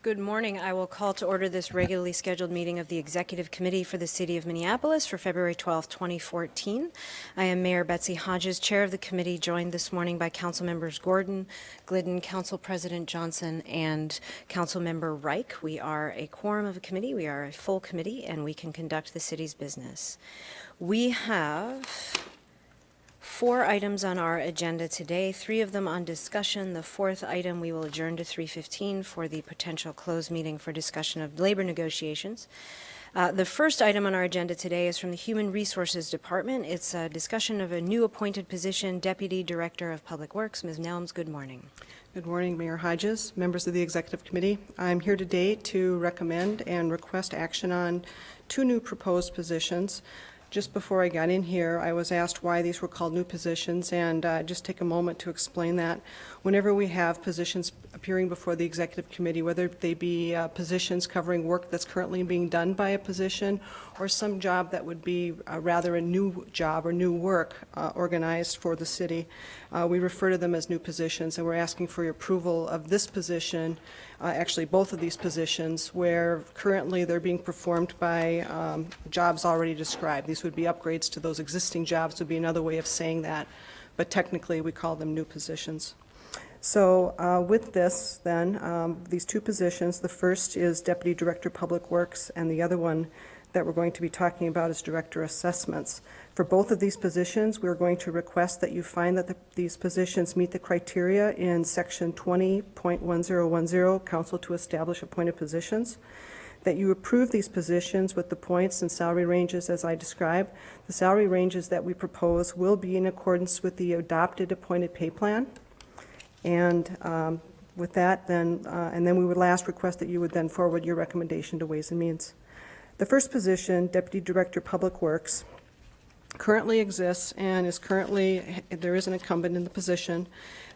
Good morning. I will call to order this regularly scheduled meeting of the Executive Committee for the City of Minneapolis for February 12, 2014. I am Mayor Betsy Hodges, Chair of the committee, joined this morning by Council Members Gordon, Glidden, Council President Johnson, and Council Member Reich. We are a quorum of a committee. We are a full committee, and we can conduct the city's business. We have 4 items on our agenda today, 3 of them on discussion. The 4th item we will adjourn to 3:15 for the potential closed meeting for discussion of labor negotiations. The first item on our agenda today is from the Human Resources Department. It's a discussion of a new appointed position, Deputy Director of Public Works. Ms. Nelms, good morning. Good morning, Mayor Hodges, members of the Executive Committee. I'm here today to recommend and request action on 2 new proposed positions. Just before I got in here, I was asked why these were called new positions, and just take a moment to explain that. Whenever we have positions appearing before the Executive Committee, whether they be positions covering work that's currently being done by a position or some job that would be rather a new job or new work organized for the city, we refer to them as new positions, and we're asking for your approval of this position, actually both of these positions, where currently they're being performed by jobs already described. These would be upgrades to those existing jobs, would be another way of saying that, but technically we call them new positions. So with this then, these 2 positions, the first is Deputy Director Public Works, and the other one that we're going to be talking about is Director Assessments. For both of these positions, we're going to request that you find that these positions meet the criteria in Section 20.1010, Council to Establish Appointed Positions, that you approve these positions with the points and salary ranges as I described. The salary ranges that we propose will be in accordance with the adopted appointed pay plan. And with that, then, and then we would last request that you would then forward your recommendation to Ways and Means. The first position, Deputy Director Public Works, currently exists and is currently, there is an incumbent in the position.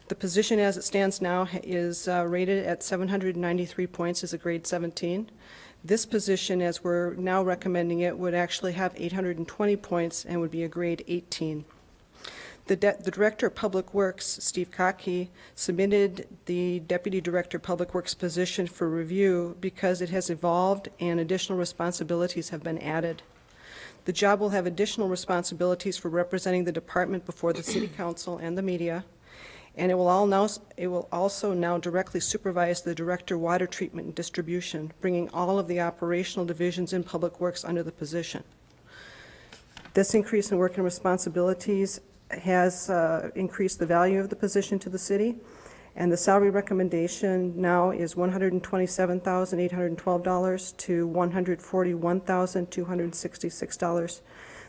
The position as it stands now is rated at 793 points as a grade 17. This position, as we're now recommending it, would actually have 820 points and would be a grade 18. The Director of Public Works, Steve Cockey, submitted the Deputy Director of Public Works position for review because it has evolved and additional responsibilities have been added. The job will have additional responsibilities for representing the department before the City Council and the media, and it will also now directly supervise the Director of Water Treatment and Distribution, bringing all of the operational divisions in Public Works under the position. This increase in work and responsibilities has increased the value of the position to the city, and the salary recommendation now is $127,812 to $141,266.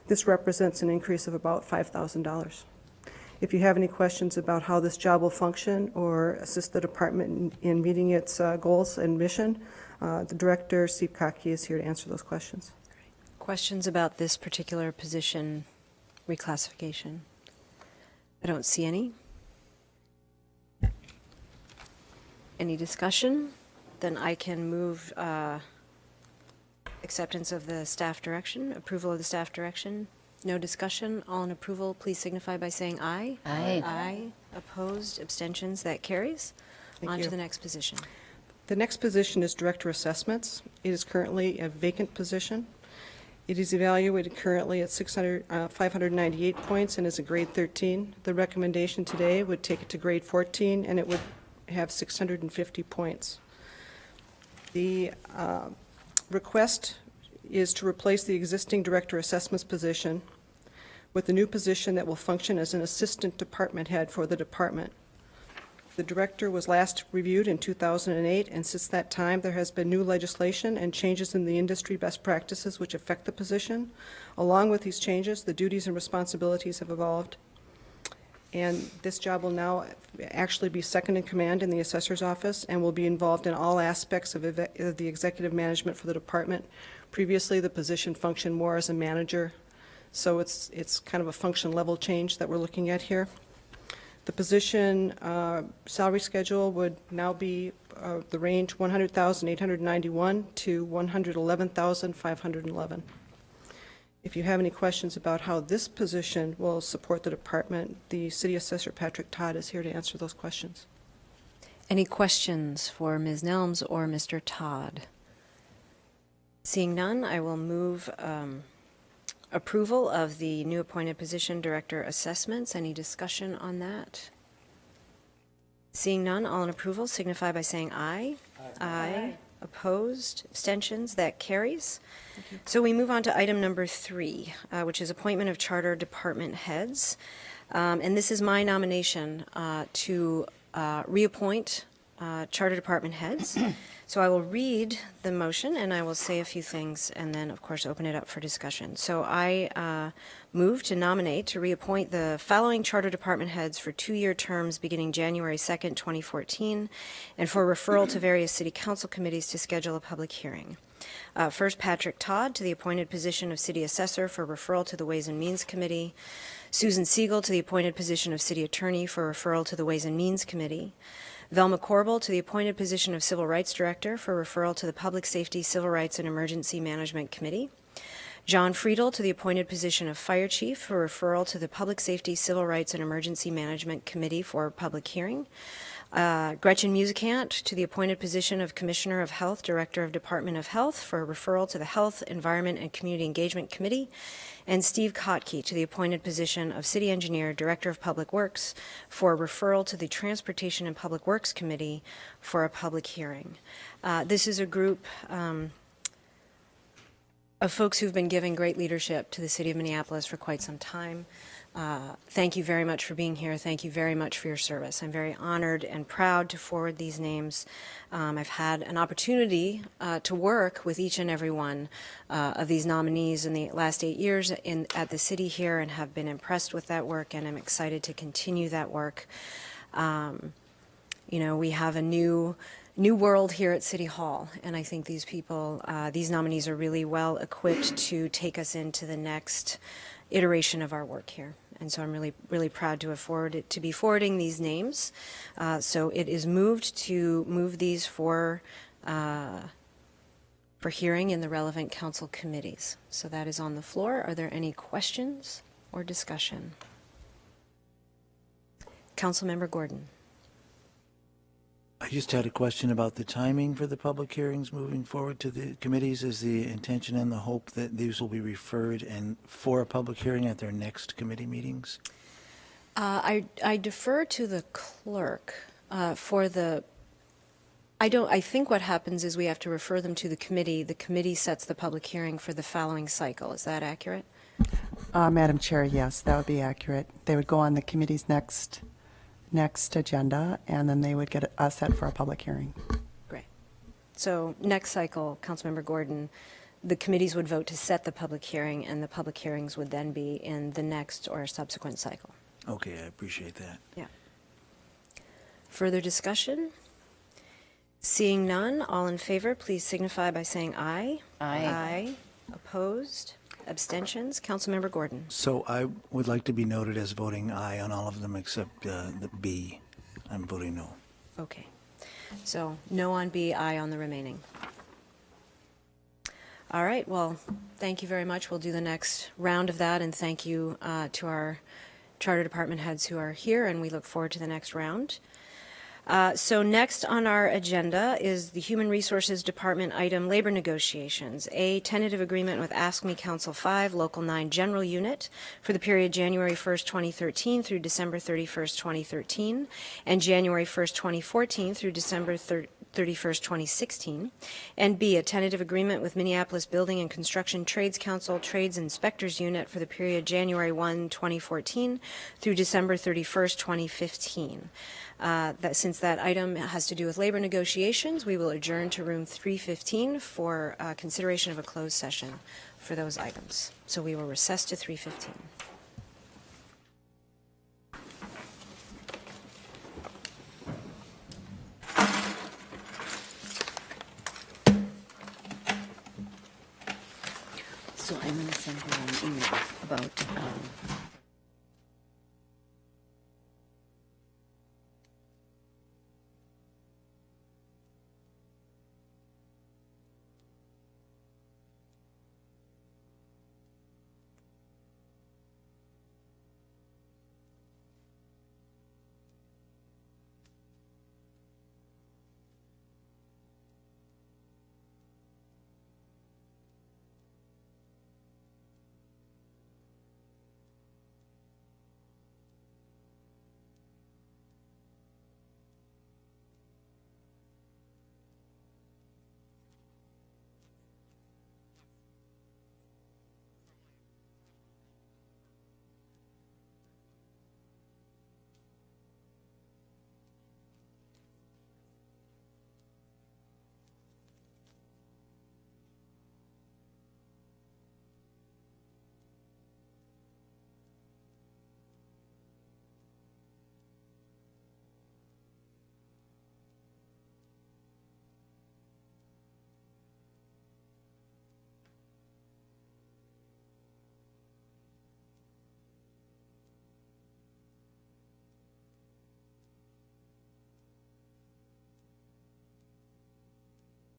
This represents an increase of about $5,000. If you have any questions about how this job will function or assist the department in meeting its goals and mission, the Director, Steve Cockey, is here to answer those questions. Questions about this particular position reclassification? I don't see any. Any discussion? Then I can move acceptance of the staff direction, approval of the staff direction. No discussion. All in approval, please signify by saying aye. Aye. Aye. Opposed? Abstentions? That carries. Thank On you. to the next position. The next position is Director Assessments. It is currently a vacant position. It is evaluated currently at 598 points and is a grade 13. The recommendation today would take it to grade 14, and it would have 650 points. The request is to replace the existing Director Assessments position with a new position that will function as an assistant department head for the department. The director was last reviewed in 2008, and since that time there has been new legislation and changes in the industry best practices which affect the position. Along with these changes, the duties and responsibilities have evolved, and this job will now actually be second in command in the assessor's office and will be involved in all aspects of the executive management for the department. Previously, the position functioned more as a manager, so it's kind of a function level change that we're looking at here. The position salary schedule would now be the range $100,891 to $111,511. If you have any questions about how this position will support the department, the City Assessor Patrick Todd is here to answer those questions. Any questions for Ms. Nelms or Mr. Todd? Seeing none, I will move approval of the new appointed position, Director Assessments. Any discussion on that? Seeing none, all in approval signify by saying aye. Aye. Opposed? Abstentions? That carries. So we move on to item number 3, which is appointment of charter department heads. And this is my nomination to reappoint charter department heads. So I will read the motion and I will say a few things and then, of course, open it up for discussion. So I move to nominate to reappoint the following charter department heads for 2-year terms beginning January 2nd, 2014, and for referral to various city council committees to schedule a public hearing. First, Patrick Todd to the appointed position of City Assessor for referral to the Ways and Means Committee. Susan Siegel to the appointed position of City Attorney for referral to the Ways and Means Committee. Velma Corbel to the appointed position of Civil Rights Director for referral to the Public Safety, Civil Rights, and Emergency Management Committee. John Friedel to the appointed position of Fire Chief for referral to the Public Safety, Civil Rights, and Emergency Management Committee for public hearing. Gretchen Musicant to the appointed position of Commissioner of Health, Director of Department of Health for referral to the Health, Environment, and Community Engagement Committee. And Steve Kotke to the appointed position of City Engineer, Director of Public Works for referral to the Transportation and Public Works Committee for a public hearing. This is a group of folks who've been giving great leadership to the City of Minneapolis for quite some time. Thank you very much for being here. Thank you very much for your service. I'm very honored and proud to forward these names. I've had an opportunity to work with each and every one of these nominees in the last 8 years at the city here and have been impressed with that work, and I'm excited to continue that work. We have a new world here at City Hall, and I think these people, these nominees are really well equipped to take us into the next iteration of our work here. And so I'm really, really proud to be forwarding these names. So it is moved to move these for hearing in the relevant council committees. So that is on the floor. Are there any questions or discussion? Councilmember Gordon. I just had a question about the timing for the public hearings moving forward to the committees. Is the intention and the hope that these will be referred and for a public hearing at their next committee meetings? I defer to the clerk for the. I think what happens is we have to refer them to the committee. The committee sets the public hearing for the following cycle. Is that accurate? Madam Chair, yes, that would be accurate. They would go on the committee's next agenda, and then they would get us set for a public hearing. Great. So next cycle, Councilmember Gordon, the committees would vote to set the public hearing, and the public hearings would then be in the next or subsequent cycle. Okay, I appreciate that. Yeah. Further discussion? Seeing none, all in favor, please signify by saying aye. Aye. Aye. Opposed? Abstentions? Councilmember Gordon. So I would like to be noted as voting aye on all of them except the B. I'm voting no. Okay. So no on B, aye on the remaining. All right. Well, thank you very much. We'll do the next round of that, and thank you to our charter department heads who are here, and we look forward to the next round. So next on our agenda is the Human Resources Department item, labor negotiations. A tentative agreement with Ask Me Council 5, Local 9 General Unit for the period January 1st, 2013 through December 31st, 2013, and January 1st, 2014 through December 31st, 2016. And B, a tentative agreement with Minneapolis Building and Construction Trades Council Trades Inspectors Unit for the period January 1, 2014 through December 31st, 2015. Since that item has to do with labor negotiations, we will adjourn to room 315 for consideration of a closed session for those items. So we will recess to 315. So I'm going to send her an email about